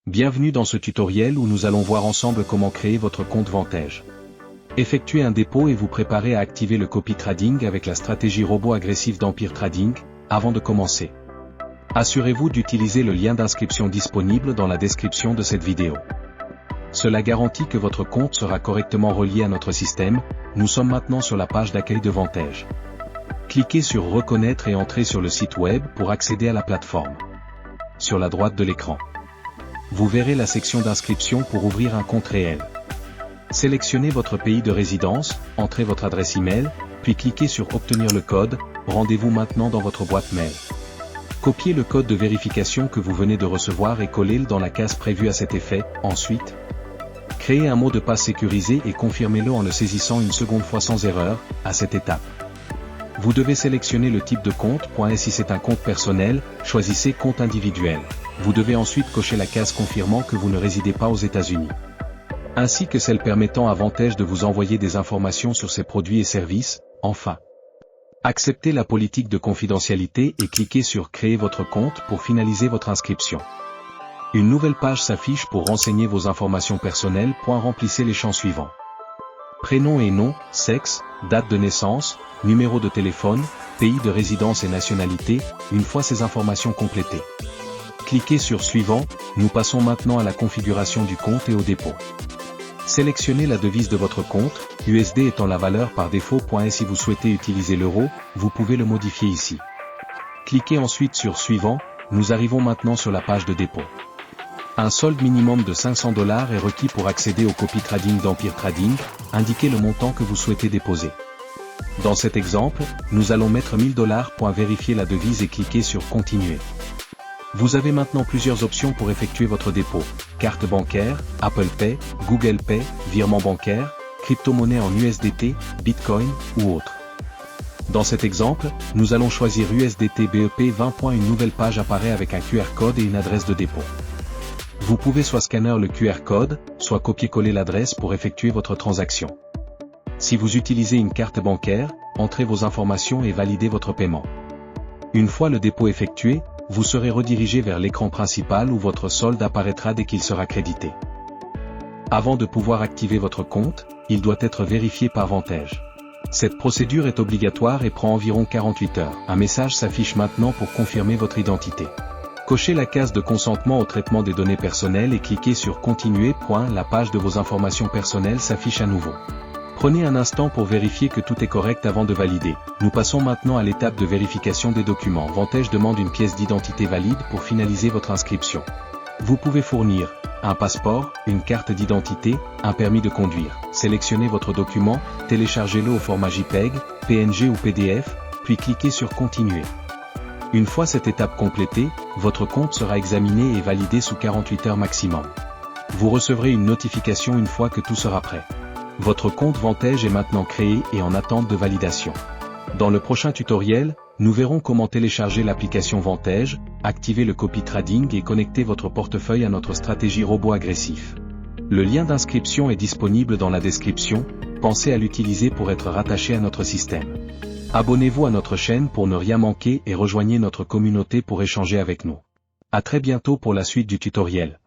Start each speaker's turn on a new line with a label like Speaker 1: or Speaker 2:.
Speaker 1: Bienvenue dans ce tutoriel où nous allons voir ensemble comment créer votre compte Vantage. Effectuez un dépôt et vous préparez à activer le copy trading avec la stratégie robot agressif d'Empire Trading. Avant de commencer, assurez-vous d'utiliser le lien d'inscription disponible dans la description de cette vidéo. Cela garantit que votre compte sera correctement relié à notre système. Nous sommes maintenant sur la page d'accueil de Vantage. Cliquez sur Reconnaître et entrez sur le site web pour accéder à la plateforme. Sur la droite de l'écran, vous verrez la section d'inscription pour ouvrir un compte réel. Sélectionnez votre pays de résidence, entrez votre adresse email, puis cliquez sur Obtenir le code. Rendez-vous maintenant dans votre boîte mail. Copiez le code de vérification que vous venez de recevoir et collez-le dans la case prévue à cet effet. Ensuite, créez un mot de passe sécurisé et confirmez-le en le saisissant une seconde fois sans erreur. À cette étape, vous devez sélectionner le type de compte. Si c'est un compte personnel, choisissez Compte individuel. Vous devez ensuite cocher la case confirmant que vous ne résidez pas aux États-Unis, ainsi que celle permettant à Vantage de vous envoyer des informations sur ses produits et services. Enfin, acceptez la politique de confidentialité et cliquez sur Créer votre compte pour finaliser votre inscription. Une nouvelle page s'affiche pour renseigner vos informations personnelles. Remplissez les champs suivants: prénom et nom, sexe, date de naissance, numéro de téléphone, pays de résidence et nationalité. Une fois ces informations complétées, cliquez sur Suivant. Nous passons maintenant à la configuration du compte et au dépôt. Sélectionnez la devise de votre compte, USD étant la valeur par défaut. Et si vous souhaitez utiliser l'euro, vous pouvez le modifier ici. Cliquez ensuite sur Suivant. Nous arrivons maintenant sur la page de dépôt. Un solde minimum de $500 est requis pour accéder au copy trading d'Empire Trading. Indiquez le montant que vous souhaitez déposer. Dans cet exemple, nous allons mettre $1000. Vérifiez la devise et cliquez sur Continuer. Vous avez maintenant plusieurs options pour effectuer votre dépôt: carte bancaire, Apple Pay, Google Pay, virement bancaire, crypto-monnaie en USDT, Bitcoin ou autre. Dans cet exemple, nous allons choisir USDT BEP 20. Une nouvelle page apparaît avec un QR code et une adresse de dépôt. Vous pouvez soit scanner le QR code, soit copier-coller l'adresse pour effectuer votre transaction. Si vous utilisez une carte bancaire, entrez vos informations et validez votre paiement. Une fois le dépôt effectué, vous serez redirigé vers l'écran principal où votre solde apparaîtra dès qu'il sera crédité. Avant de pouvoir activer votre compte, il doit être vérifié par Vantage. Cette procédure est obligatoire et prend environ 48 heures. Un message s'affiche maintenant pour confirmer votre identité. Cochez la case de consentement au traitement des données personnelles et cliquez sur Continuer. La page de vos informations personnelles s'affiche à nouveau. Prenez un instant pour vérifier que tout est correct avant de valider. Nous passons maintenant à l'étape de vérification des documents. Vantage demande une pièce d'identité valide pour finaliser votre inscription. Vous pouvez fournir un passeport, une carte d'identité, un permis de conduire. Sélectionnez votre document, téléchargez-le au format JPEG, PNG ou PDF, puis cliquez sur Continuer. Une fois cette étape complétée, votre compte sera examiné et validé sous 48 heures maximum. Vous recevrez une notification une fois que tout sera prêt. Votre compte Vantage est maintenant créé et en attente de validation. Dans le prochain tutoriel, nous verrons comment télécharger l'application Vantage, activer le copy trading et connecter votre portefeuille à notre stratégie robot agressif. Le lien d'inscription est disponible dans la description. Pensez à l'utiliser pour être rattaché à notre système. Abonnez-vous à notre chaîne pour ne rien manquer et rejoignez notre communauté pour échanger avec nous. À très bientôt pour la suite du tutoriel.